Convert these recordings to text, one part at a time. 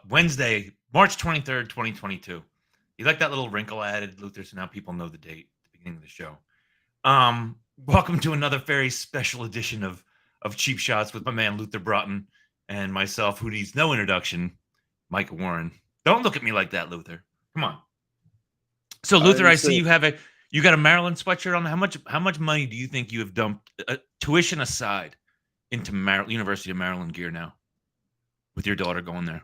Wednesday, March 23rd, 2022. You like that little wrinkle added, Luther, so now people know the date at the beginning of the show. Welcome to another very special edition of Cheap Shots with my man Luther Broughton and myself, who needs no introduction, Micah Warren. Don't look at me like that, Luther. Come on. So, I Luther, didn't I say see you got a Maryland sweatshirt on. How much money do you think you have dumped, tuition aside, into University of Maryland gear now, with your daughter going there?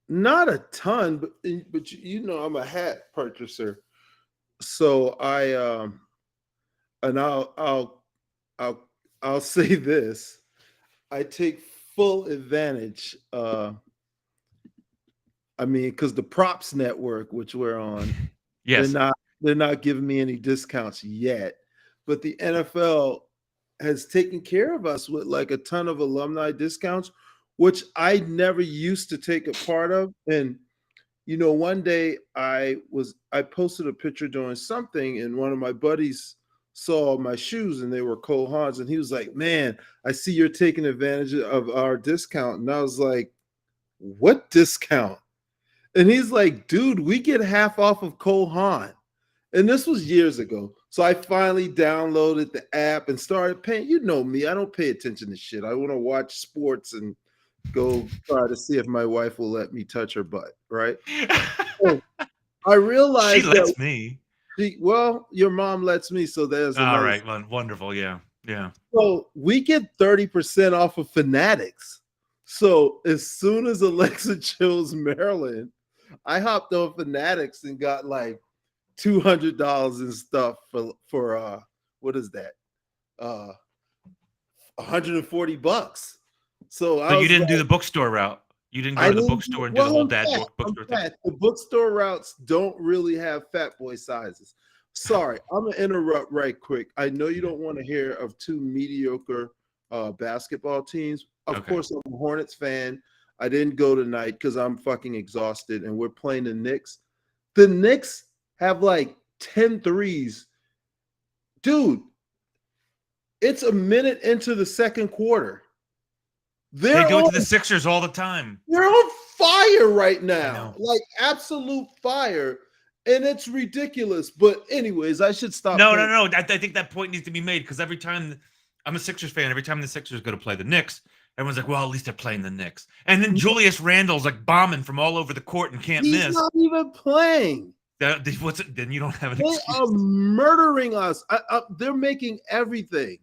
not a ton, but I'm a hat purchaser, so and I'll I'll say this: I take full advantage. I mean, because the props network, which we're on, they're Yes. not they're not giving me any discounts yet, but the NFL has taken care of us with like a ton of alumni discounts, which I never used to take a part of. And one day I posted a picture doing something, and one of my buddies saw my shoes and they were Cole Haans, and he was like, "Man, I see you're taking advantage of our discount." And I was like, "What discount?" And he's like, "Dude, we get half off of Cole Haan." And this was years ago. So I finally downloaded the app and started paying. You know me, I don't pay attention to shit. I want to watch sports and go try to see if my wife will let me touch her butt, right? So I She realized that lets me. your mom lets me, so there's All another. right, well, wonderful. Yeah, yeah. So we get 30% off of Fanatics. So as soon as Alexa chose Maryland, I hopped on Fanatics and got like $200 in stuff for what is that? 140 bucks. So So I you was didn't do like, the bookstore route. You didn't go I to the didn't bookstore and do the well, whole dad I'm bookstore thing. fat. The bookstore routes don't really have fat boy sizes. Sorry, I'm gonna interrupt right quick. I know you don't want to hear of two mediocre basketball teams. Of Okay. course, I'm a Hornets fan. I didn't go tonight because I'm fucking exhausted, and we're playing the Knicks. The Knicks have like 10 threes. Dude, it's a minute into the second quarter. They They're do it to the on Sixers all the time. they're on fire right I now. know. Like absolute fire. And it's ridiculous. But anyways, I should stop No, no, paying. no. I think that point needs to be made because every time I'm a Sixers fan, every time the Sixers go to play the Knicks, everyone's like, "Well, at least they're playing the Knicks." And then Julius Randle's like bombing from all over the court and can't He's miss. not even playing. Then you don't have an They are excuse. murdering us. They're making everything.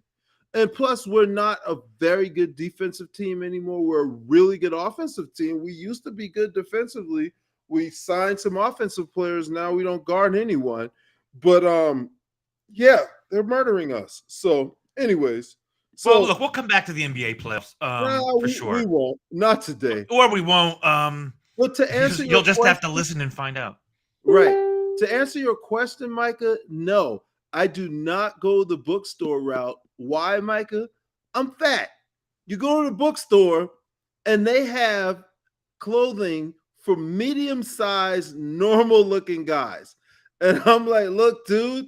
And plus, we're not a very good defensive team anymore. We're a really good offensive team. We used to be good defensively. We signed some offensive players. Now we don't guard anyone. But yeah, they're murdering us. So, anyways, Well, so look, we'll come back to the NBA playoffs, no, for we sure, won't. Not today. or we won't. But to answer your You'll just have to question, listen and find out. right. To answer your question, Micah, no, I do not go the bookstore route. Why, Micah? I'm fat. You go to the bookstore and they have clothing for medium sized, normal looking guys. And I'm like, look, dude,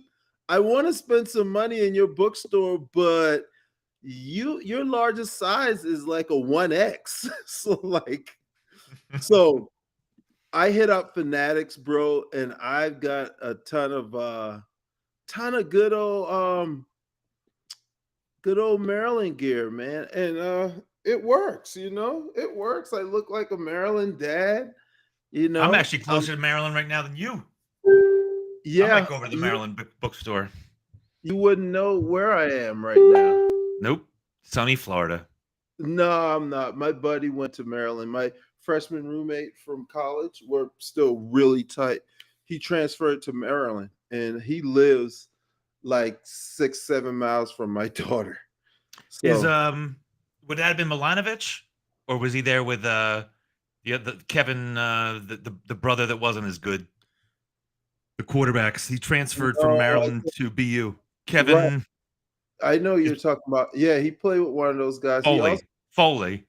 I want to spend some money in your bookstore, but your largest size is like a 1X. So I hit up Fanatics, bro, and I've got a ton of good old Maryland gear, man. And it works, It works. I look like a Maryland dad, I'm actually Um, closer to Maryland right now than you. I might yeah, go over to the Maryland bookstore. you wouldn't know where I am right now. Nope, sunny Florida. No, I'm not. My buddy went to Maryland. My freshman roommate from college, we're still really tight. He transferred to Maryland and he lives like 6, 7 miles from my daughter. Is So would that have been Milanovic, or was he there with the Kevin the brother that wasn't as good? The quarterbacks. He transferred from no, Maryland to BU. right. Kevin I know you're talking about. Yeah, he played with one of those guys. Foley.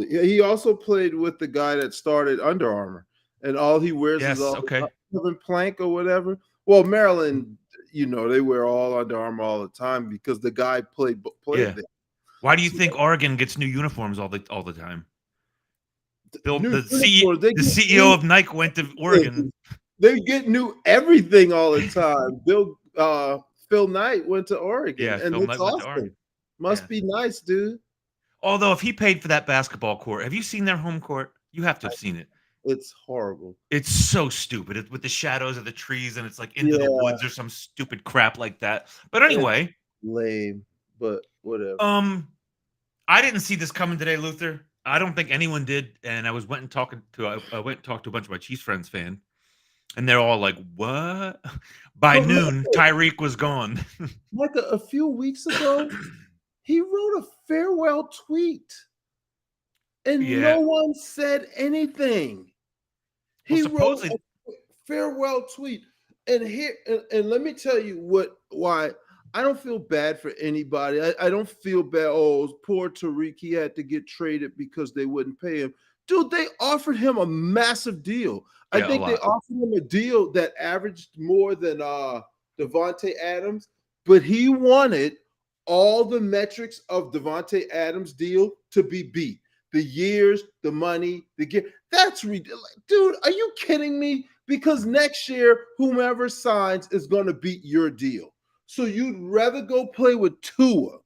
He also played with the guy that started Under Armour, and all he wears is Yes. all Okay. Kevin Plank or whatever. Well, Maryland, they wear all Under Armour all the time because the guy played Yeah. there. Why do you So think Oregon gets new uniforms all the time? Bill, new uniforms. They The get CEO new of Nike went to Oregon. they get new everything all the time. Phil Knight went to Oregon, Yeah, and Phil it's Knight went to awesome. Oregon. Yeah. Must be nice, dude. Although if he paid for that basketball court, have you seen their home court? You have to have seen it. It's horrible. It's so stupid. With the shadows of the trees, and it's like into the Yeah, woods or some stupid crap like that. But it's anyway, lame, but whatever. um, I didn't see this coming today, Luther. I don't think anyone did. And I went and talked to a bunch of my Chiefs friends and they're all like, "What?" By But noon, Tyreek was gone. like a few weeks ago, he wrote a farewell tweet, and Yeah. no one said anything. Well, He wrote a supposedly, farewell tweet, and let me tell you why I don't feel bad for anybody. I don't feel bad. Oh, poor Tariq, he had to get traded because they wouldn't pay him. Dude, they offered him a massive deal. I yeah, a think they lot. offered him a deal that averaged more than Devontae Adams, but he wanted all the metrics of Devontae Adams' deal to be beat. The years, the money, the gear. That's ridiculous. Dude, are you kidding me? Because next year, whomever signs is going to beat your deal. So you'd rather go play with Tua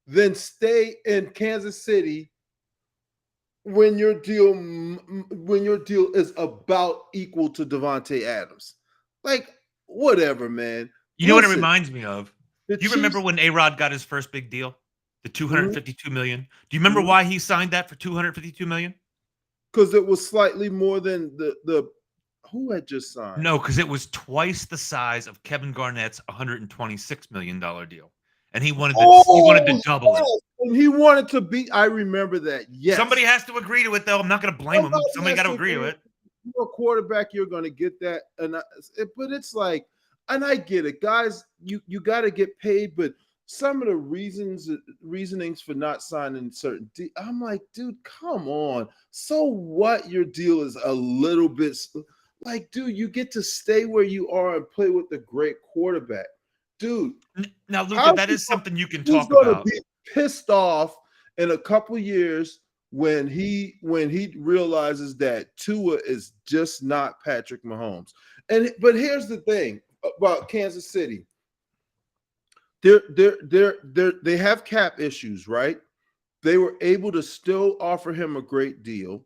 than stay in Kansas City when your deal is about equal to Devontae Adams. Like, whatever, man. You know what it Listen, reminds me of? the Do you remember Chiefs, when A-Rod got his first big deal? The because 252 million. Do you remember why he signed that for 252 million? it was slightly more than the who had just signed. No, because it was twice the size of Kevin Garnett's $126 million deal. And he wanted to Oh, double it. yes. And he wanted to be. I remember that. Somebody Yes. has to agree to it, though. I'm not going to blame him. Somebody Somebody has got to to agree to agree. it. You're a quarterback, you're going to get that. But it's like, and I get it, guys. You got to get paid, but some of the reasonings for not signing I'm like, dude, come on. So what? Your deal is a little bit like, dude, you get to stay where you are and play with the great quarterback, dude. Now, Luther, How that is something you can he's talk going to about. be pissed off in a couple years when he realizes that Tua is just not Patrick Mahomes. But here's the thing about Kansas City. They have cap issues, right? They were able to still offer him a great deal.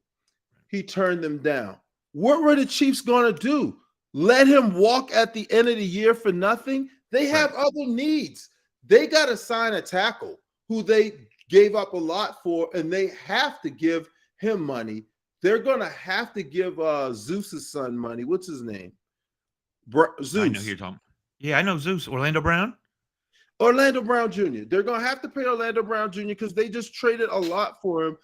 He turned them down. What were the Chiefs going to do? Let him walk at the end of the year for nothing? They have Right. other needs. They got to sign a tackle who they gave up a lot for, and they have to give him money. They're going to have to give Zeus's son money. What's his name? I know who Zeus. you're talking. Yeah, I know Zeus. Orlando Brown? Orlando Brown Jr. They're going to have to pay Orlando Brown Jr. because they just traded a lot for him.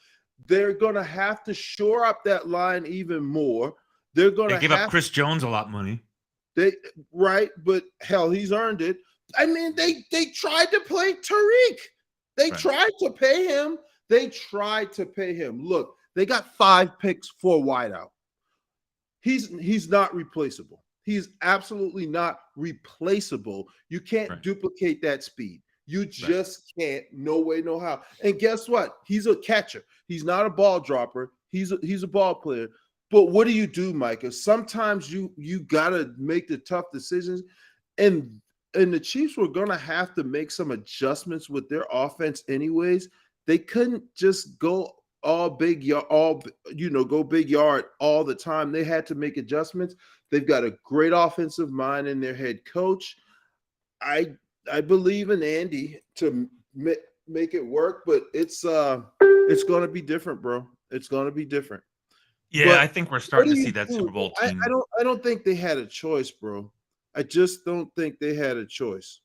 They're going to have to shore up that line even more. They're going They to gave up have Chris Jones a lot of money. but hell, he's earned it. I mean, they tried to play Tariq. They Right. tried to pay him. They tried to pay him. Look, they got 5 picks for a wideout. He's not replaceable. He's absolutely not replaceable. You can't Right. duplicate that speed. You just can't. No way, no how. And guess what? He's a catcher. He's not a ball dropper. He's a ball player. But what do you do, Micah? Sometimes you gotta make the tough decisions, and the Chiefs were gonna have to make some adjustments with their offense, anyways. They couldn't just go all big yard, go big yard all the time. They had to make adjustments. They've got a great offensive mind in their head coach. I believe in Andy to make it work, but it's going to be different, bro. It's going to be different. Yeah, But I think we're what starting do to see you that do? Super Bowl I, team. I don't I don't think they had a choice, bro. I just don't think they had a choice.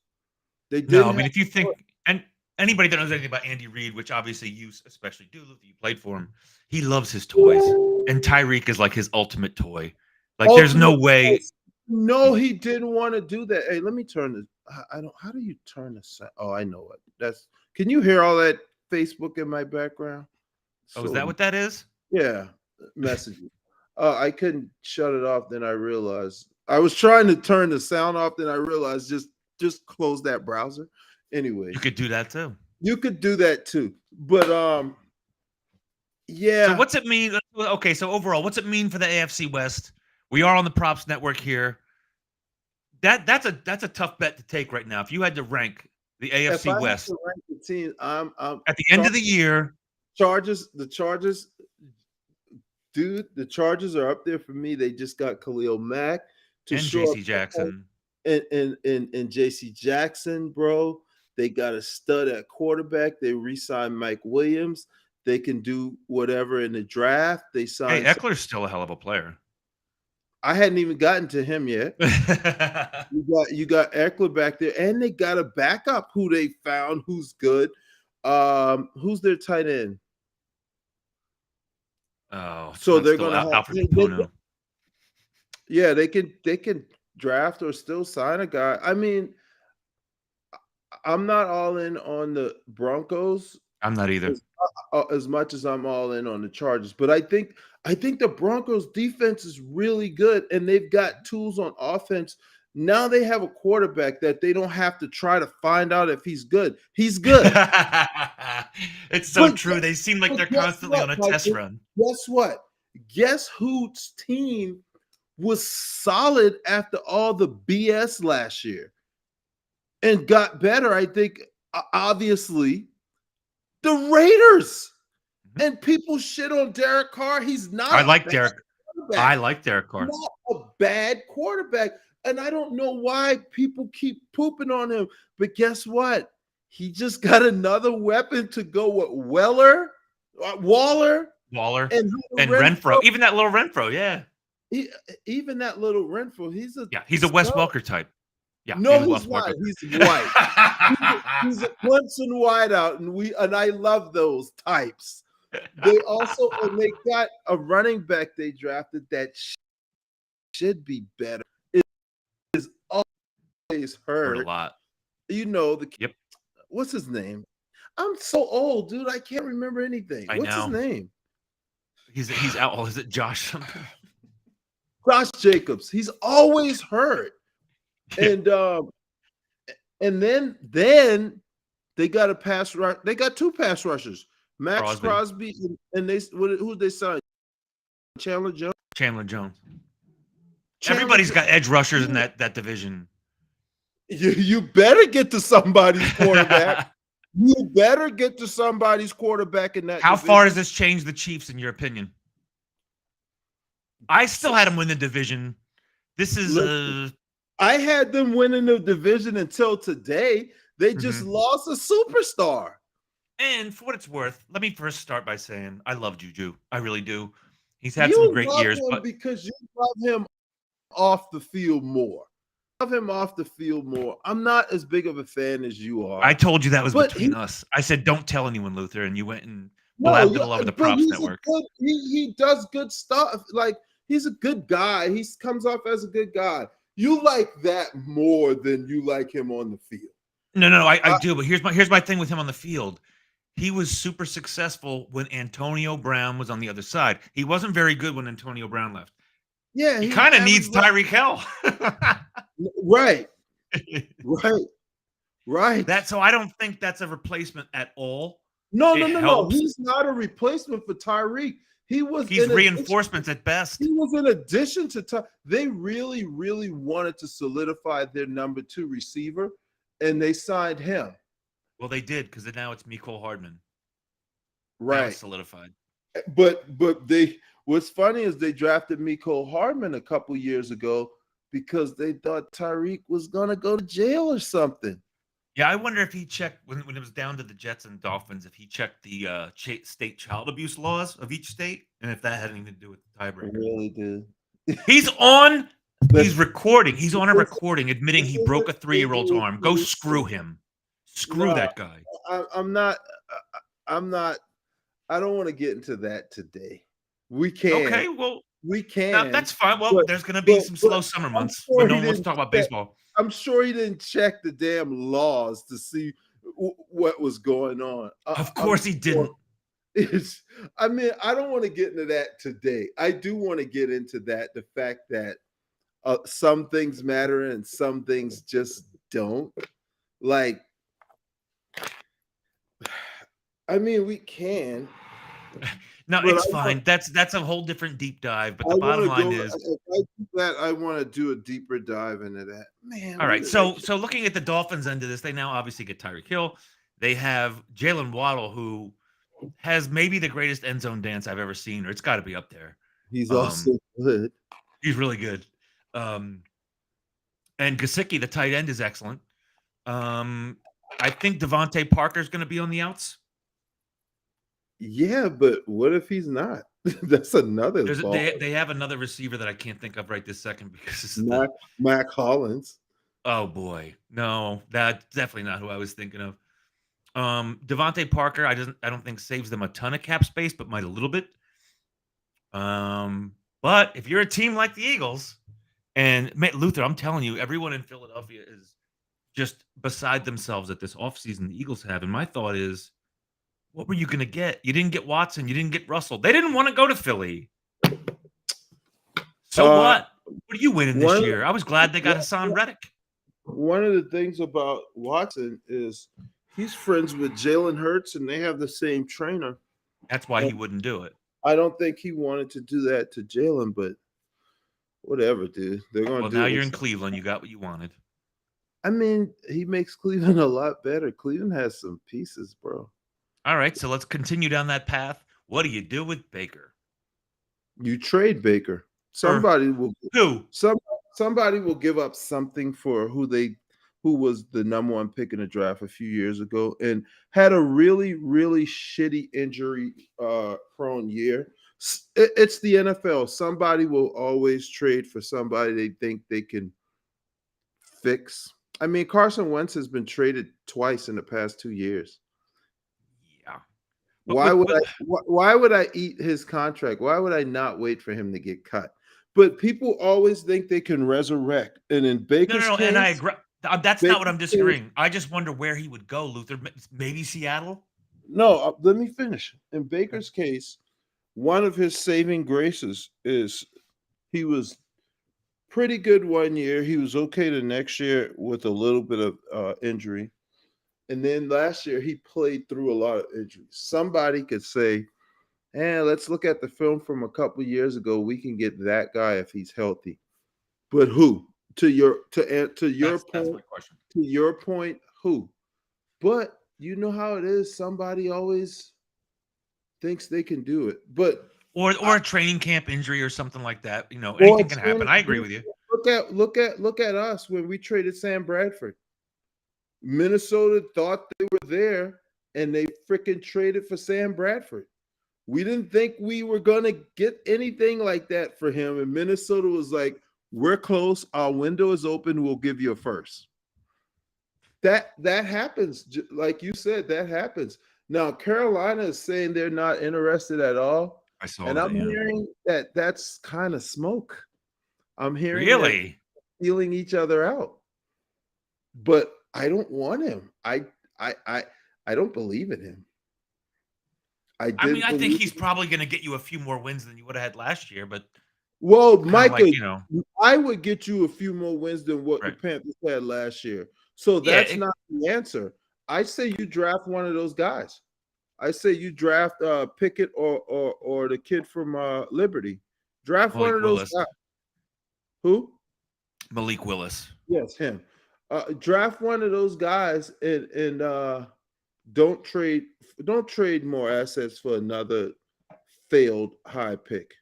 They No, I didn't mean, have if you think, and anybody that knows anything about Andy Reid, which obviously you especially do, Luther, you played for him, he loves his toys. And Tyreek is like his ultimate toy. Like, there's ultimate no way. choice. No, he didn't want to do that. Hey, let me turn this. I don't. How do you turn this? Oh, I know it. That's. Can you hear all that Facebook in my background? Oh, is So that what that is? yeah, messages. I couldn't shut it off. Then I realized I was trying to turn the sound off. Then I realized just close that browser. You Anyways, could do that too. you could do that too. But So yeah. what's it mean? Well, okay, so overall, what's it mean for the AFC West? We are on the props network here. That's a tough bet to take right now. If you had to rank the If AFC I have West to rank the team, I'm at the end of the year, The Chargers, dude, the Chargers are up there for me. They just got Khalil Mack to and shore up JC the whole Jackson. and JC Jackson, bro. They got a stud at quarterback. They re-signed Mike Williams. They can do whatever in the draft. They Hey, signed. Eckler's still a hell of a player. I hadn't even gotten to him yet. You got Eckler back there, and they got a backup who they found who's good. Who's their tight end? Oh, So that's they're still gonna have Alfred Capuno. yeah, they can draft or still sign a guy. I mean, I'm not all in on the Broncos I'm not either. as much as I'm all in on the Chargers, but I think the Broncos defense is really good and they've got tools on offense. Now they have a quarterback that they don't have to try to find out if he's good. He's good. It's so But true. They seem like but they're guess constantly what, on a test Michael? run. Guess what? Guess whose team was solid after all the BS last year and got better? I think obviously the Raiders. Mhm. And people shit on Derek Carr. He's not I a like bad Derek. I quarterback. like Derek Carr. Not a bad quarterback. And I don't know why people keep pooping on him. But guess what? He just got another weapon to go with Waller, Waller and and Renfro. Renfro. Even that little Renfro, yeah. He, even that little Renfro, he's a Yeah, he's a Wes stud. Welker type. Yeah, he's No, a he's Wes not. Welker He's type. white. He's a Clemson wideout, and I love those types. They also and they got a running back they drafted that should be better. It is always Heard a hurt. lot. You know the Yep, what's his name? I'm so old, dude. I can't remember anything. I What's his know. name? He's out. Oh, is it Josh something? Josh Jacobs. He's always hurt. Yeah. And then they got a pass rush. They got two pass rushers, Max Crosby, Crosby, and who they signed? Chandler Jones. Chandler Jones. Chandler Everybody's Jones. got edge rushers in that division. You better get to somebody's quarterback. You better get to somebody's quarterback in that How division. far does this change the Chiefs, in your opinion? I still had them win the division. This is Listen, I had them winning the division until today. They just lost a superstar. And for what it's worth, let me first start by saying I love Juju. I really do. He's had some You great love years, him but because you love him off the field more. Love him off the field more. I'm not as big of a fan as you are. I told you that was But between us. I said, don't tell anyone, Luther, and you went and no, blabbed it all over the but props network. he does good stuff. Like he's a good guy. He comes off as a good guy. You like that more than you like him on the field. No, I do. But here's my thing with him on the field. He was super successful when Antonio Brown was on the other side. He wasn't very good when Antonio Brown left. Yeah, He he kind of needs averaged like Tyreek Hill. right, right. So I don't think that's a replacement at all. No. It helps. He's not a replacement for Tyreek. He's reinforcements at best. He was in addition to Ty. They really, really wanted to solidify their number 2 receiver, and they signed him. Well, they did because now it's Mecole Hardman. Now Right. it's solidified. But what's funny is they drafted Mecole Hardman a couple years ago because they thought Tyreek was gonna go to jail or something. Yeah, I wonder if he checked when it was down to the Jets and Dolphins, if he checked the state child abuse laws of each state, and if that had anything to do with the I tiebreaker. really did. He's on. He's recording. He's on a recording admitting he broke a 3-year-old's arm. Go screw him. Screw that guy. I'm not. I don't want to get into that today. We can. Okay, well, We can. that's fine. Well, there's going to be some slow summer months when no one wants to talk about baseball. I'm sure he didn't check the damn laws to see what was going on. Of course he didn't. I mean, I don't want to get into that today. I do want to get into that, the fact that some things matter and some things just don't. Like, I mean, we can. No, But it's fine. That's a whole different deep dive. But I the bottom want to line go. is, If I do that, I want to do a deeper dive into that. Man, all where right. did that? So looking at the Dolphins end of this, they now obviously get Tyreek Hill. They have Jalen Waddle, who has maybe the greatest end zone dance I've ever seen, or it's got to be up there. He's Um, also good. he's really good. Um, and Gesicki, the tight end, is excellent. I think Devontae Parker's going to be on the outs. Yeah, but what if he's not? That's another ball. They have another receiver that I can't think of right this second because this is Mac, Mac Hollins. oh boy, no, that's definitely not who I was thinking of. Devontae Parker, I don't think saves them a ton of cap space, but might a little bit. But if you're a team like the Eagles, and Luther, I'm telling you, everyone in Philadelphia is just beside themselves at this offseason the Eagles have. And my thought is, what were you going to get? You didn't get Watson. You didn't get Russell. They didn't want to go to Philly. So what? What are you winning this year? I was glad they got Hassan Reddick. One of the things about Watson is he's friends with Jalen Hurts, and they have the same trainer. That's why he wouldn't do it. I don't think he wanted to do that to Jalen, but whatever, dude. They're going to do it. Well, now you're in Cleveland. You got what you wanted. I mean, he makes Cleveland a lot better. Cleveland has some pieces, bro. All right, so let's continue down that path. What do you do with Baker? You trade Baker. Somebody will somebody will give up something for who was the number one pick in the draft a few years ago and had a really, really shitty injury prone year. It's the NFL. Somebody will always trade for somebody they think they can fix. I mean, Carson Wentz has been traded twice in the past 2 years. Yeah. Why would I eat his contract? Why would I not wait for him to get cut? But people always think they can resurrect. And in Baker's case, and I agree. That's not what I'm disagreeing. I just wonder where he would go, Luther. Maybe Seattle? No, let me finish. In Baker's case, one of his saving graces is he was pretty good one year. He was okay the next year with a little bit of injury. And then last year, he played through a lot of injuries. Somebody could say, let's look at the film from a couple of years ago. We can get that guy if he's healthy. But who? To your point, who? But you know how it is. Somebody always thinks they can do it. But or a training camp injury or something like that. You know, anything can happen. I agree with you. Look at us when we traded Sam Bradford. Minnesota thought they were there, and they freaking traded for Sam Bradford. We didn't think we were going to get anything like that for him. And Minnesota was like, we're close. Our window is open. We'll give you a first. That happens. Like you said, that happens. Now, Carolina is saying they're not interested at all. I saw and that, I'm hearing that's kind of smoke. I'm hearing really feeling each other out. But I don't want him. I don't believe in him. I think he's probably going to get you a few more wins than you would have had last year. But Micah, I would get you a few more wins than what the Panthers had last year. So that's not the answer. I say you draft one of those guys. I say you draft Pickett or the kid from Liberty. Draft one of those guys. Who? Malik Willis. Yes, him. Draft one of those guys and don't trade more assets for another failed high pick.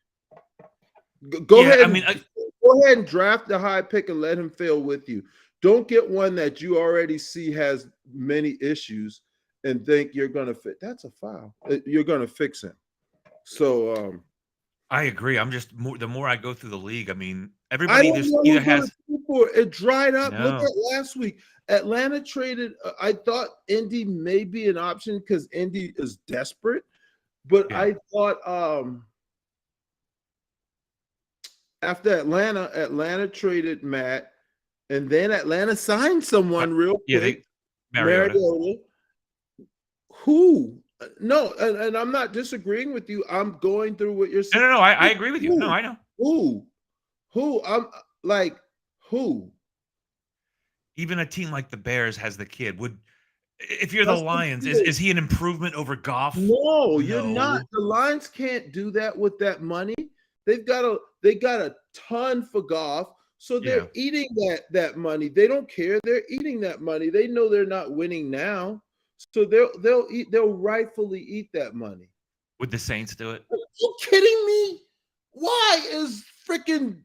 Go ahead. Go ahead and draft the high pick and let him fail with you. Don't get one that you already see has many issues and think you're going to fit. That's a foul. You're going to fix him. So I agree. I'm just the more I go through the league, I mean, everybody either has it dried up. Look at last week. Atlanta traded. I thought Indy may be an option because Indy is desperate, but I thought after Atlanta traded Matt, and then Atlanta signed someone real quick. Mariota. Who? No, and I'm not disagreeing with you. I'm going through what you're saying. No, I agree with you. No, I know. Who? I'm like, who? Even a team like the Bears has the kid. If you're the That's the Lions, deal. is he an improvement over Goff? No, you're not. No. The Lions can't do that with that money. They got a ton for Goff, so they're Yeah, eating that money. They don't care. They're eating that money. They know they're not winning now, so they'll rightfully eat that money. would the Saints do it? Are you kidding me? Why is freaking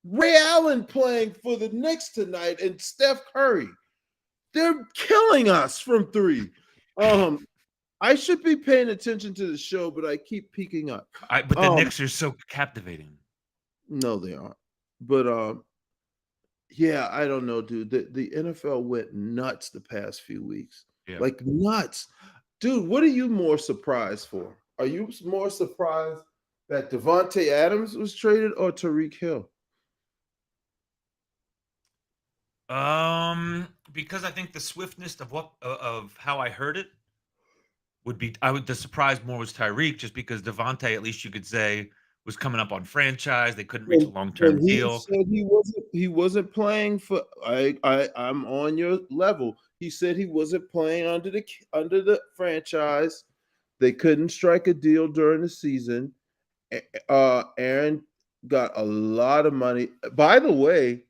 Ray Allen playing for the Knicks tonight and Steph Curry? They're killing us from three. Um, I should be paying attention to the show, but I keep peeking up. But the Um, Knicks are so captivating. no, they aren't. But yeah, I don't know, dude. The NFL went nuts the past few weeks. Yeah. Like nuts. Dude, what are you more surprised for? Are you more surprised that Devontae Adams was traded or Tariq Hill? Because I think the swiftness of of how I heard it would be the surprise more was Tyreek, just because Devontae, at least you could say, was coming up on franchise. They couldn't reach a long-term When he deal. said he wasn't playing for I'm on your level. He said he wasn't playing under the franchise. They couldn't strike a deal during the season. Aaron got a lot of money. By the way,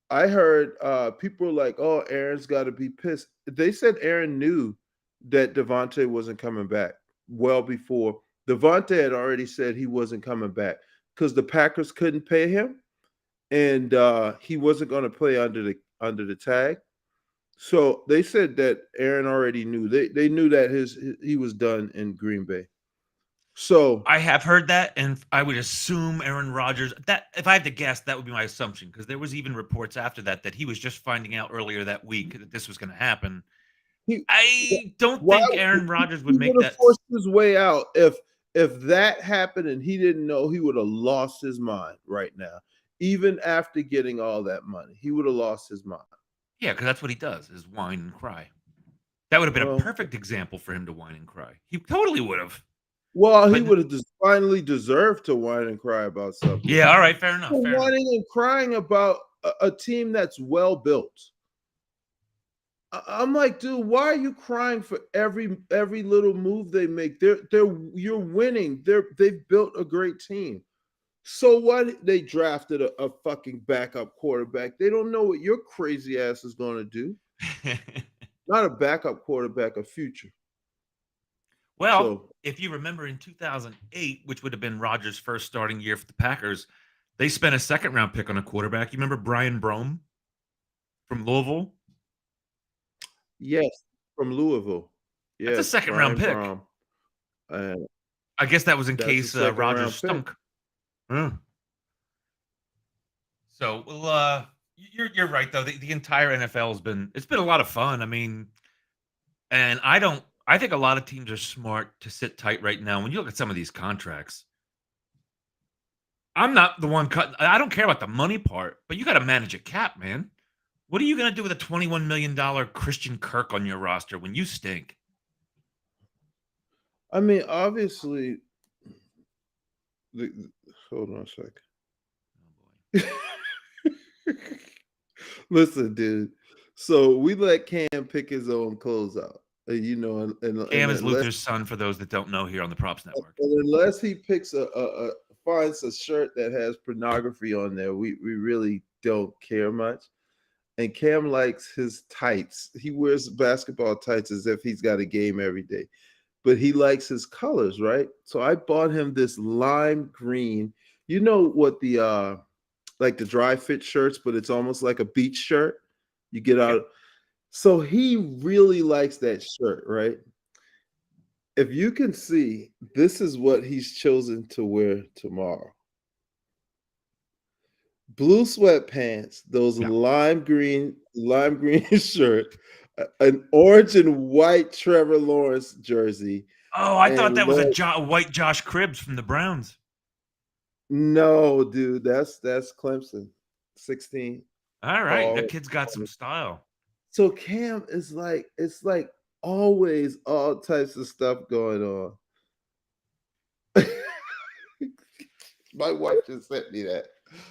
I heard people were like, "Oh, Aaron's got to be pissed." They said Aaron knew that Devontae wasn't coming back well before. Devontae had already said he wasn't coming back because the Packers couldn't pay him, and he wasn't going to play under the tag. So they said that Aaron already knew. They knew that he was done in Green Bay. So I have heard that, and I would assume Aaron Rodgers. That if I had to guess, that would be my assumption, because there was even reports after that he was just finding out earlier that week that this was going to happen. he I don't why think Aaron Rodgers would he make would have that. forced his way out if that happened and he didn't know, he would have lost his mind right now. Even after getting all that money, he would have lost his mind. Yeah, because that's what he does, is whine and cry. That would have been a Well, perfect example for him to whine and cry. He totally would have. he But would have finally deserved to whine and cry about something. yeah, all right, fair enough, fair enough. Whining and crying about a team that's well built. I'm like, dude, why are you crying for every little move they make? You're winning. They've built a great team. So what? They drafted a fucking backup quarterback. They don't know what your crazy ass is going to do. Not a backup quarterback, a future. Well, So if you remember in 2008, which would have been Rodgers' first starting year for the Packers, they spent a second round pick on a quarterback. You remember Brian Brome from Louisville? yes, from Louisville. That's a Yes, second round Brian pick. Brom. And I guess that was in that's a case second Rodgers round pick. stunk. Hmm. So, well, you're right though. The entire NFL has been, it's been a lot of fun. I mean, and I think a lot of teams are smart to sit tight right now. When you look at some of these contracts, I'm not the one cutting. I don't care about the money part, but you got to manage a cap, man. What are you going to do with a $21 million Christian Kirk on your roster when you stink? I mean, obviously, hold on a Oh second. Listen, dude. So we let Cam pick his own clothes out. boy. Cam is Luther's son, for those that don't know, here on the Props Network. unless he picks finds a shirt that has pornography on there, we really don't care much. And Cam likes his tights. He wears basketball tights as if he's got a game every day. But he likes his colors, right? So I bought him this lime green. You know what the like the dry fit shirts, but it's almost like a beach shirt. You get Yep. out. So he really likes that shirt, right? If you can see, this is what he's chosen to wear tomorrow. Blue sweatpants, those Yeah. lime green shirt, an orange and white Trevor Lawrence jersey, Oh, I thought and that was a white Josh Cribbs from the Browns. no, dude, that's Clemson, 16 All right, that tall. kid's got some style. So Cam is like, it's like always all types of stuff going on. My wife just sent me that.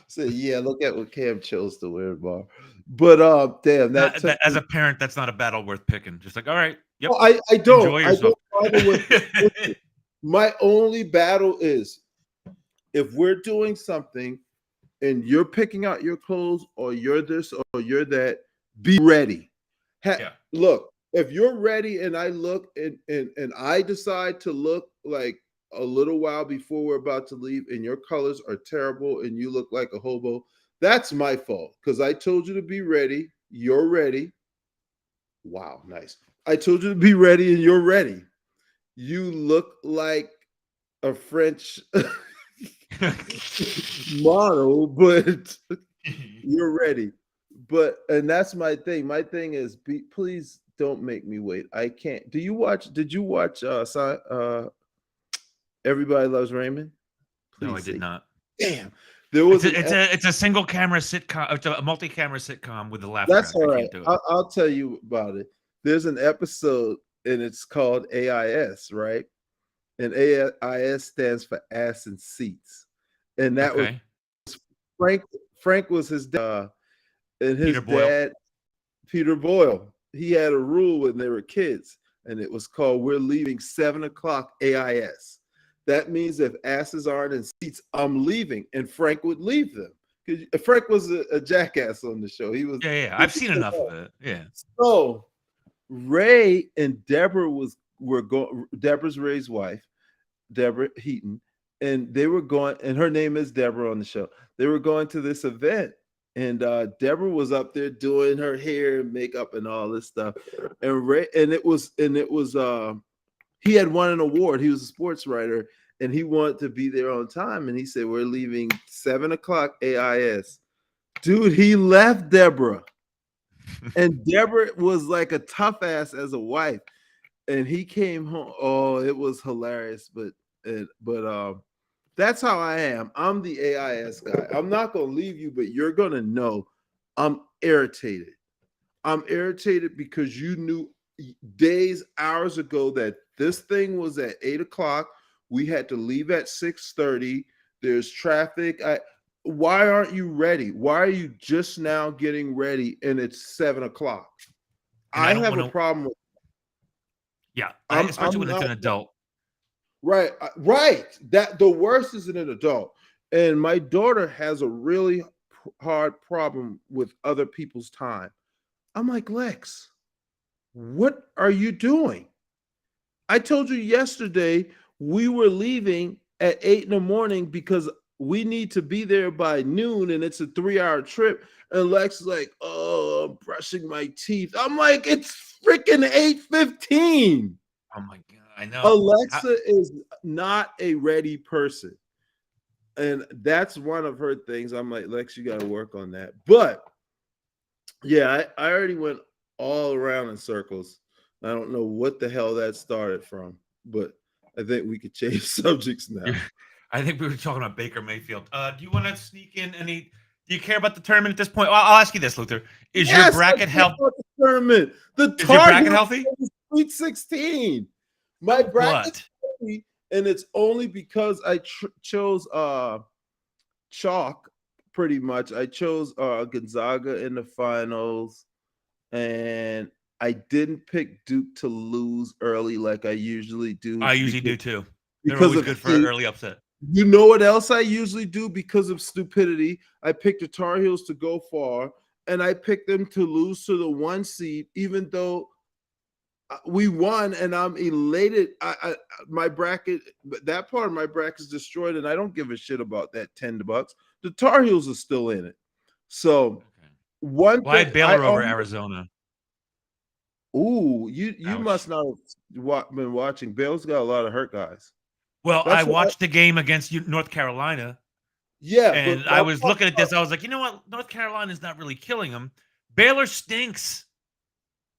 So yeah, look at what Cam chose to wear, bar. But damn, that Not took that as me. a parent, that's not a battle worth picking. Just like, all right, yep, Oh, I don't. enjoy I yourself. don't bother with it. Listen, my only battle is if we're doing something and you're picking out your clothes or you're this or you're that, be ready. Yeah. Look, if you're ready and I look and I decide to look like a little while before we're about to leave and your colors are terrible and you look like a hobo, that's my fault because I told you to be ready. You're ready. Wow, nice. I told you to be ready and you're ready. You look like a French model, but you're ready. But and that's my thing. My thing is please don't make me wait. I can't. Did you watch Everybody Loves Raymond? No, I Please did say not. damn. There was an It's a single camera sitcom. It's a multi-camera sitcom with a laugh That's track. I all right. can't do it. I'll tell you about it. There's an episode and it's called AIS, right? And AIS stands for ass and seats. And that was Okay. Frank. Frank was his and his Peter Boyle. dad, Peter Boyle. He had a rule when they were kids, and it was called "We're leaving 7 o'clock AIS." That means if asses aren't in seats, I'm leaving, and Frank would leave them. Because Frank was a jackass on the show. He was. Yeah, yeah. I've seen enough of it. Yeah. So Ray and Deborah were going. Deborah's Ray's wife, Deborah Heaton, and they were going, and her name is Deborah on the show. They were going to this event, and Deborah was up there doing her hair and makeup and all this stuff. And Ray, and it was he had won an award. He was a sports writer, and he wanted to be there on time. And he said, "We're leaving 7 o'clock AIS." Dude, he left Deborah, and Deborah was like a tough ass as a wife. And he came home. Oh, it was hilarious, but that's how I am. I'm the AIS guy. I'm not gonna leave you, but you're gonna know I'm irritated. I'm irritated because you knew days, hours ago that this thing was at 8 o'clock. We had to leave at 6:30. There's traffic. Why aren't you ready? Why are you just now getting ready and it's 7 o'clock? And I I don't have want a to. problem with. Yeah, especially I'm when it's not an adult. right. Right. That the worst is in an adult. And my daughter has a really hard problem with other people's time. I'm like, Lex, what are you doing? I told you yesterday we were leaving at 8 in the morning because we need to be there by noon and it's a 3 hour trip. And Lex is like, oh, I'm brushing my teeth. I'm like, it's freaking 8:15. Oh my god, I know. Alexa is not a ready person. And that's one of her things. I'm like, Lex, you got to work on that. But yeah, I already went all around in circles. I don't know what the hell that started from, but I think we could change subjects now. I think we were talking about Baker Mayfield. Do you want to sneak in any? Do you care about the tournament at this point? Well, I'll ask you this, Luther: Is your Yes, I bracket care health? about the tournament. The Is your Tar bracket Heels healthy? are in the Sweet 16. My So bracket's what? healthy, and it's only because I chose chalk pretty much. I chose Gonzaga in the finals, and I didn't pick Duke to lose early like I usually do I usually do too. They're because always of good for an hate. early upset. You know what else I usually do because of stupidity? I picked the Tar Heels to go far, and I picked them to lose to the 1 seed, even though we won, and I'm elated. My bracket, that part of my bracket is destroyed, and I don't give a shit about that $10. The Tar Heels are still in it. So Okay. one Well, I thing had I Baylor over Arizona. you Ouch. must not have been watching. Bale's got a lot of hurt guys. Well, I That's what. watched the game against North Carolina, Yeah, but and I was looking at this. I was like, you know what? North Carolina's not really killing them. Baylor stinks.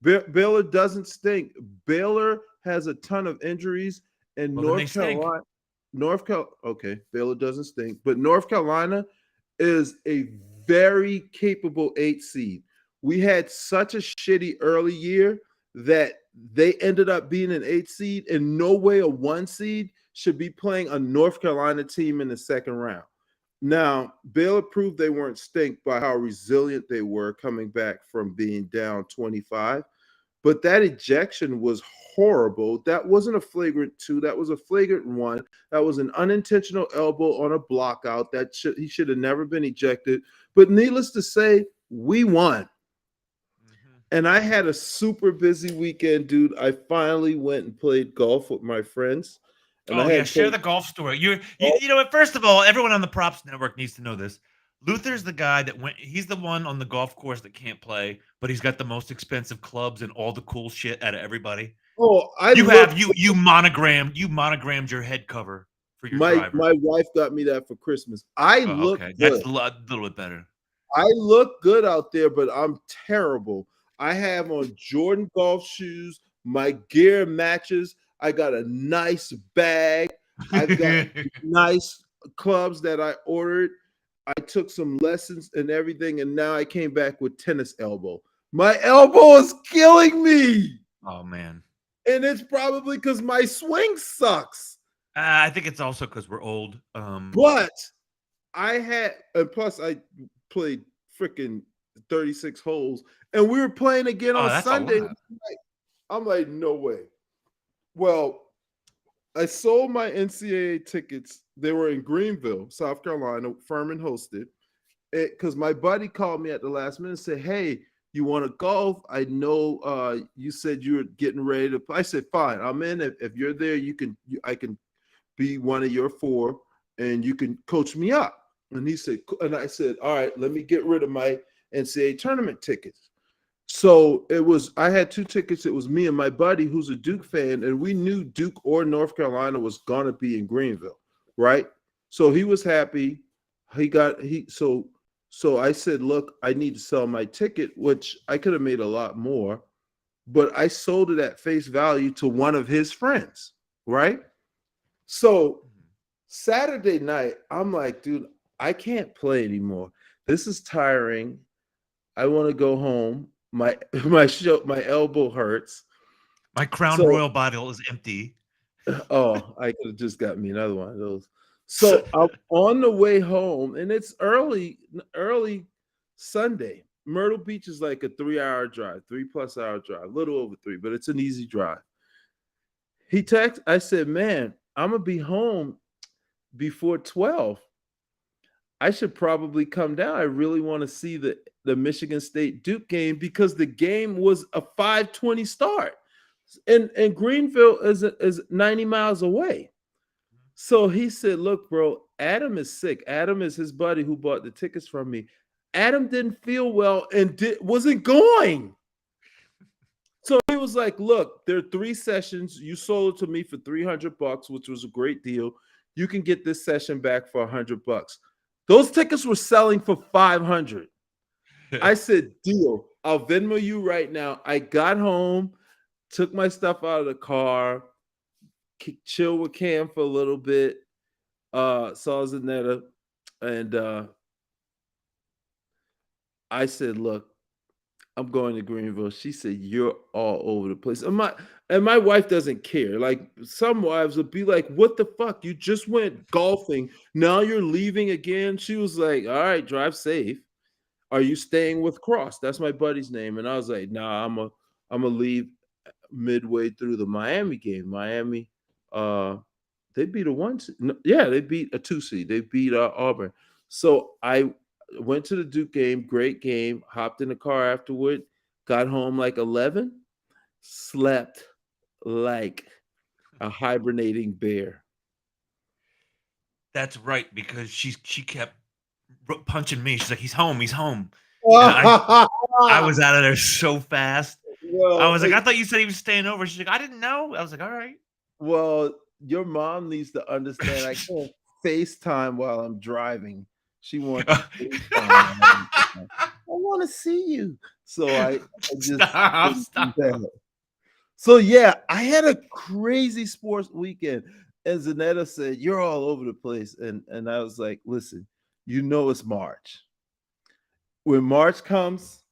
Baylor doesn't stink. Baylor has a ton of injuries, and Well, then they stink. Okay, Baylor doesn't stink, but North Carolina is a very capable 8 seed. We had such a shitty early year that they ended up being an 8 seed, and no way a 1 seed should be playing a North Carolina team in the second round. Now, Baylor proved they weren't stink by how resilient they were coming back from being down 25. But that ejection was horrible. That wasn't a flagrant two. That was a flagrant one. That was an unintentional elbow on a block out. He should have never been ejected. But needless to say, we won. Mhm. And I had a super busy weekend, dude. I finally went and played golf with my friends. And I Oh yeah, had share played the golf story. You golf. you know what? First of all, everyone on the props network needs to know this. Luther's the guy that went. He's the one on the golf course that can't play, but he's got the most expensive clubs and all the cool shit out of everybody. Oh, I You have looked. you monogrammed your head cover for your driver. My wife got me that for Christmas. I Oh, look okay, that's good. a little bit better. I look good out there, but I'm terrible. I have on Jordan golf shoes. My gear matches. I got a nice bag. I've got nice clubs that I ordered. I took some lessons and everything, and now I came back with tennis elbow. My elbow is killing me. Oh man, And it's probably because my swing sucks. I think it's also because we're old. But I had, and plus I played freaking 36 holes, and we were playing again Oh, on that's a Sunday. lot. I'm like, no way. Well, I sold my NCAA tickets. They were in Greenville, South Carolina. Furman hosted it because my buddy called me at the last minute and said, "Hey, you want to golf? I know you said you were getting ready to play." I said, "Fine, I'm in. If you're there, I can be one of your four, and you can coach me up." And he said, and I said, "All right, let me get rid of my NCAA tournament tickets." So I had two tickets. It was me and my buddy who's a Duke fan, and we knew Duke or North Carolina was gonna be in Greenville, right? So he was happy. So I said, look, I need to sell my ticket, which I could have made a lot more, but I sold it at face value to one of his friends, right? So Mhm. Saturday night, I'm like, dude, I can't play anymore. This is tiring. I want to go home. My elbow hurts. My Crown So Royal bottle is empty. oh, I could have just got me another one of those. So I'm on the way home, and it's early Sunday. Myrtle Beach is like a 3 hour drive, 3+ hour drive, a little over three, but it's an easy drive. I said, man, I'm gonna be home before 12. I should probably come down. I really want to see the Michigan State Duke game because the game was a 5:20 start. And Greenville is 90 miles away. So he said, "Look, bro, Adam is sick. Adam is his buddy who bought the tickets from me. Adam didn't feel well and wasn't going." So he was like, "Look, there are 3 sessions. You sold it to me for $300, which was a great deal. You can get this session back for $100." Those tickets were selling for 500. I said, "Deal. I'll Venmo you right now." I got home, took my stuff out of the car, chill with Cam for a little bit, saw Zanetta, and I said, "Look, I'm going to Greenville." She said, "You're all over the place." And my wife doesn't care. Like some wives would be like, "What the fuck? You just went golfing. Now you're leaving again." She was like, "All right, drive safe. Are you staying with Cross?" That's my buddy's name. And I was like, "Nah, I'm gonna leave midway through the Miami game." Miami, they beat a one seed. No, yeah, they beat a 2 seed. They beat Auburn. So I went to the Duke game, great game, hopped in the car afterward, got home like 11, slept like a hibernating bear. That's right, because she kept punching me. She's like, "He's home, he's home," and I was out of there so fast. I well, was like, "I thought you said he was staying over." She's like, "I didn't know." I was like, "All right." well, your mom needs to understand I can't FaceTime while I'm driving. She wants to FaceTime while I'm driving. I want to see you. So I just Stop, couldn't do stop. that. So yeah, I had a crazy sports weekend. And Zanetta said, "You're all over the place." And I was like, "Listen, it's March. When March comes,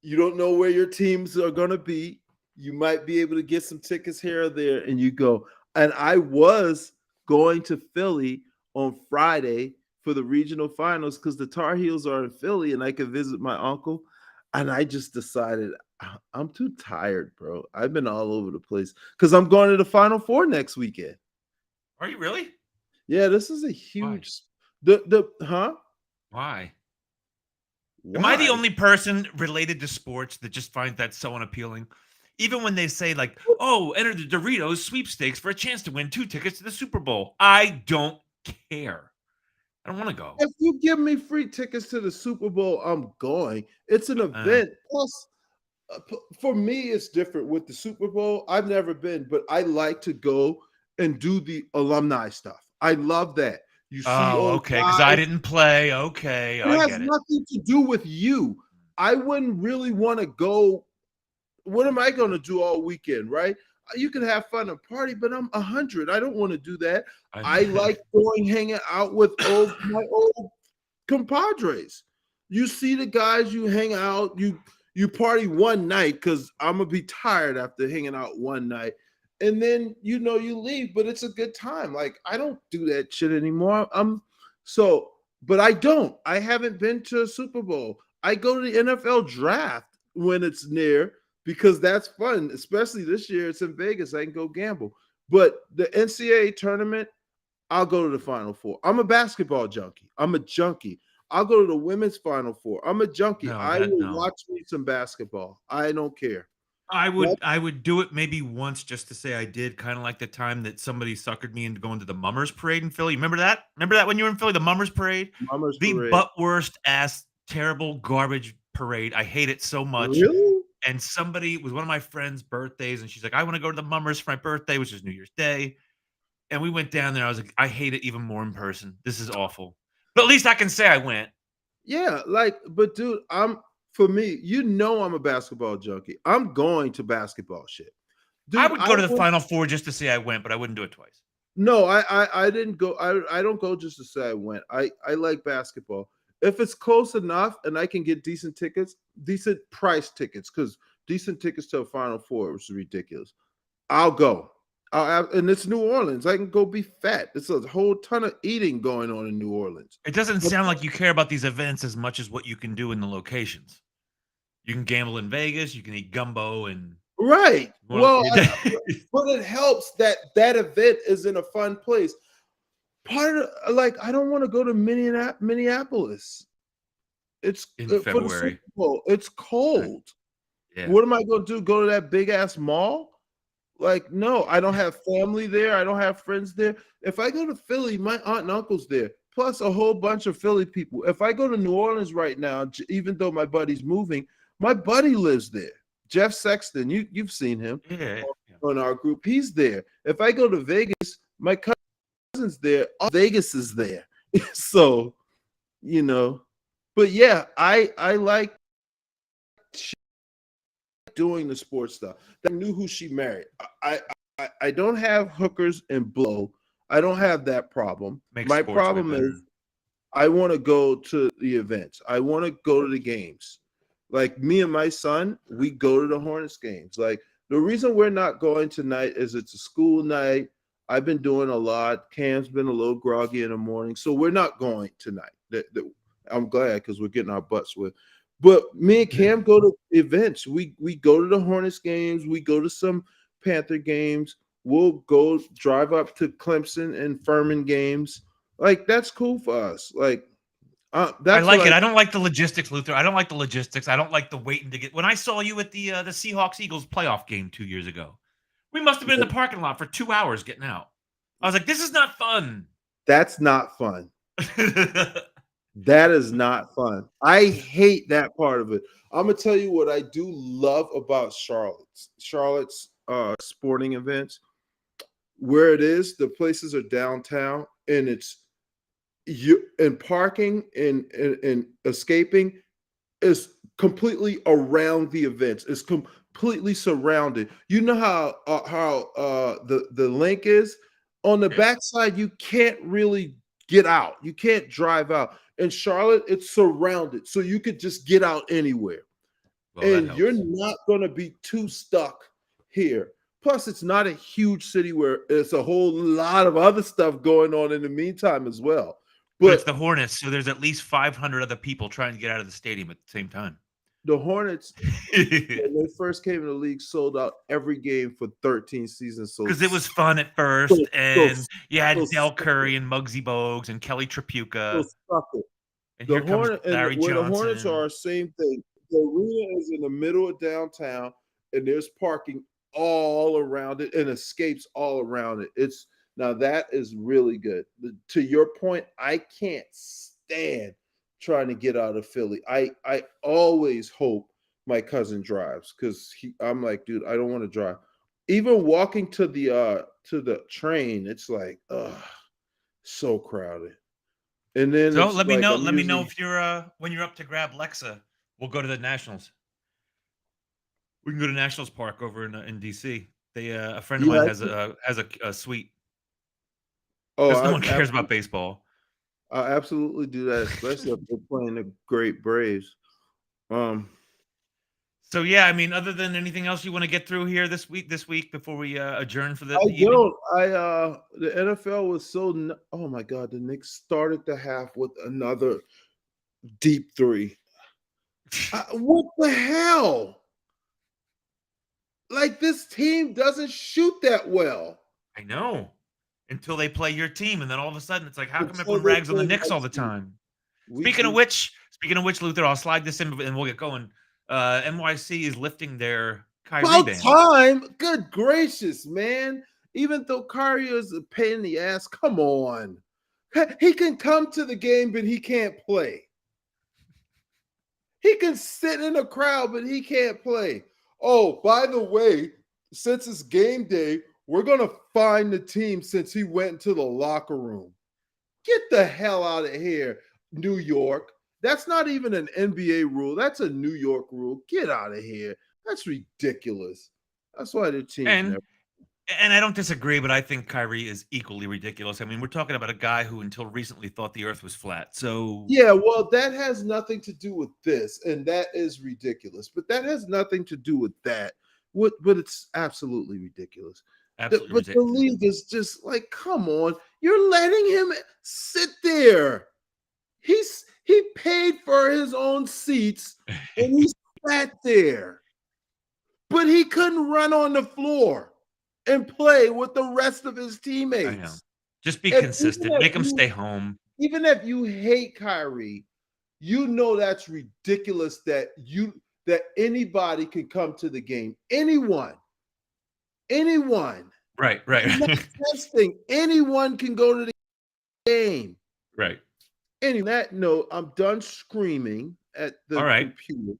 you don't know where your teams are gonna be. You might be able to get some tickets here or there, and you go." And I was going to Philly on Friday for the regional finals because the Tar Heels are in Philly and I could visit my uncle. And I just decided I'm too tired, bro. I've been all over the place because I'm going to the Final Four next weekend. Are you really? Yeah, this is a Why? huge the huh? Why? Am I the Why? only person related to sports that just finds that so unappealing? Even when they say like, "Oh, enter the Doritos sweepstakes for a chance to win 2 tickets to the Super Bowl." I don't care. I don't want to go. If you give me free tickets to the Super Bowl, I'm going. It's an Uh, event. Plus, for me, it's different with the Super Bowl. I've never been, but I like to go and do the alumni stuff. I love that. You see oh, old okay, because I guys. didn't play. Okay, It I has get it. nothing to do with you. I wouldn't really want to go. What am I going to do all weekend, right? You can have fun and party, but I'm 100. I don't want to do that. I, I like going hanging out with my old compadres. You see the guys, you hang out, you party one night because I'm gonna be tired after hanging out one night, and then you leave, but it's a good time. Like I don't do that shit anymore. So, but I don't. I haven't been to a Super Bowl. I go to the NFL draft when it's near because that's fun, especially this year. It's in Vegas. I can go gamble. But the NCAA tournament, I'll go to the Final Four. I'm a basketball junkie. I'm a junkie. I'll go to the women's Final Four. I'm a junkie. no, I that will no. watch me some basketball. I don't care. I That- would I would do it maybe once just to say I did, kind of like the time that somebody suckered me into going to the Mummers Parade in Philly. Remember that? Remember that when you were in Philly, the Mummers Parade? Mama's The parade. butt worst ass terrible garbage parade. I hate it so much. Really? And somebody was one of my friend's birthdays, and she's like, "I want to go to the Mummers for my birthday, which is New Year's Day." And we went down there. I was like, "I hate it even more in person. This is awful." But at least I can say I went. Yeah, but dude, for me, I'm a basketball junkie. I'm going to basketball shit. I Dude, would I go to the went Final Four just to say I went, but I wouldn't do it twice. No, I didn't go. I don't go just to say I went. I like basketball. If it's close enough and I can get decent tickets, decent price tickets, because decent tickets to a Final Four was ridiculous. I'll go. And it's New Orleans. I can go be fat. It's a whole ton of eating going on in New Orleans. It doesn't sound like you care about these events as much as what you can do in the locations. You can gamble in Vegas. You can eat gumbo and Right. well, But it helps that that event is in a fun place. Part of like I don't want to go to Minneapolis. It's in for the Super February. Bowl. It's cold. Yeah. What am I going to do? Go to that big ass mall? Like, no, I don't have family there. I don't have friends there. If I go to Philly, my aunt and uncle's there, plus a whole bunch of Philly people. If I go to New Orleans right now, even though my buddy's moving, my buddy lives there. Jeff Sexton, you've seen him Yeah. on our group. He's there. If I go to Vegas, my cousin's there. All Vegas is there. So, you know, but yeah, I like doing the sports stuff. I knew who she married. I don't have hookers and blow. I don't have that problem. Makes My sports way problem better. is I want to go to the events. I want to go to the games. Like me and my son, we go to the Hornets games. Like the reason we're not going tonight is it's a school night. I've been doing a lot. Cam's been a little groggy in the morning, so we're not going tonight. I'm glad because we're getting our butts with. But me and Cam go to events. We go to the Hornets games. We go to some Panther games. We'll go drive up to Clemson and Furman games. Like that's cool for us. Like I that's like what it. I I don't like the logistics, Luther. I don't like the logistics. I don't like the waiting to get. When I saw you at the Seahawks Eagles playoff game 2 years ago, we must have been in the parking lot for 2 hours getting out. I was like, this is not fun. That's not fun. That is not fun. I hate that part of it. I'm gonna tell you what I do love about Charlotte's sporting events. Where it is, the places are downtown, and it's you and parking and escaping is completely around the events. It's completely surrounded. You know how the link is on the backside. You can't really get out. You can't drive out. In Charlotte, it's surrounded, so you could just get out anywhere, Well, that and you're helps. not going to be too stuck here. Plus, it's not a huge city where it's a whole lot of other stuff going on in the meantime as well. But it's But the Hornets, so there's at least 500 other people trying to get out of the stadium at the same time. the Hornets, when they first came in the league, sold out every game for 13 seasons. So, Because it was fun at so, first, so, and you so, had Del suck it. Curry and Muggsy Bogues and Kelly So Tripucka, suck it. and The here comes Hornet and Larry where the Hornets Johnson. are, same thing. The arena is in the middle of downtown, and there's parking all around it and escapes all around it. It's now that is really good. To your point, I can't stand trying to get out of Philly. I always hope my cousin drives because I'm like, dude, I don't want to drive. Even walking to the train, it's like, so crowded. And then So it's let me like know. I'm Let me know usually if you're when you're up to grab Lexa. We'll go to the Nationals. We can go to Nationals Park over in DC. They a friend of yeah, mine I has a suite oh, because no one cares about baseball. I absolutely do that, especially if they're playing the great Braves. Um, So yeah, I mean, other than anything else you want to get through here this week before we adjourn for I the evening. don't. The NFL was so. Oh my God, the Knicks started the half with another deep three. What the hell? Like this team doesn't shoot that well I know. Until they play your team, and then all of a sudden it's like, how come until everyone they rags on the play Knicks my all the team. time? We Speaking of we which, Luther, I'll slide this in and we'll get going. NYC is lifting their Kyrie about ban. time. Good gracious, man! Even though Kyrie is a pain in the ass, come on. He can come to the game, but he can't play. He can sit in a crowd, but he can't play. Oh, by the way, since it's game day, we're going to find the team since he went into the locker room. Get the hell out of here, New York. That's not even an NBA rule. That's a New York rule. Get out of here. That's ridiculous. That's why the team's And never. I don't disagree, but I think Kyrie is equally ridiculous. I mean, we're talking about a guy who until recently thought the earth was flat. So Yeah, well, that has nothing to do with this, and that is ridiculous. But that has nothing to do with that. But it's absolutely ridiculous. absolutely But the ridiculous. league is just like, come on, you're letting him sit there. He paid for his own seats and he sat there, but he couldn't run on the floor and play with the rest of his I know. teammates. Just be If, even consistent. if Make him you stay home. even if you hate Kyrie, you know that's ridiculous that anybody can come to the game. Anyone. Right, I'm not right, testing. Anyone can go to the game. right. Anyway, on that note, I'm done screaming at All the right. computer.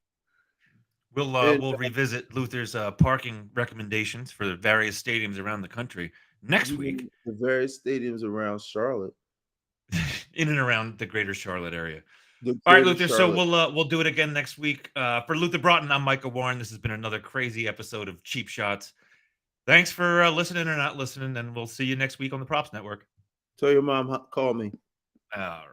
And We'll revisit Luther's parking recommendations for the various stadiums around the country next week, even the various stadiums around Charlotte, in and around the greater Charlotte area. the All right, greater Luther. So Charlotte. we'll do it again next week. For Luther Broughton, I'm Micah Warren. This has been another crazy episode of Cheap Shots. Thanks for listening or not listening, and we'll see you next week on the Props Network. Tell your mom, call me. All right.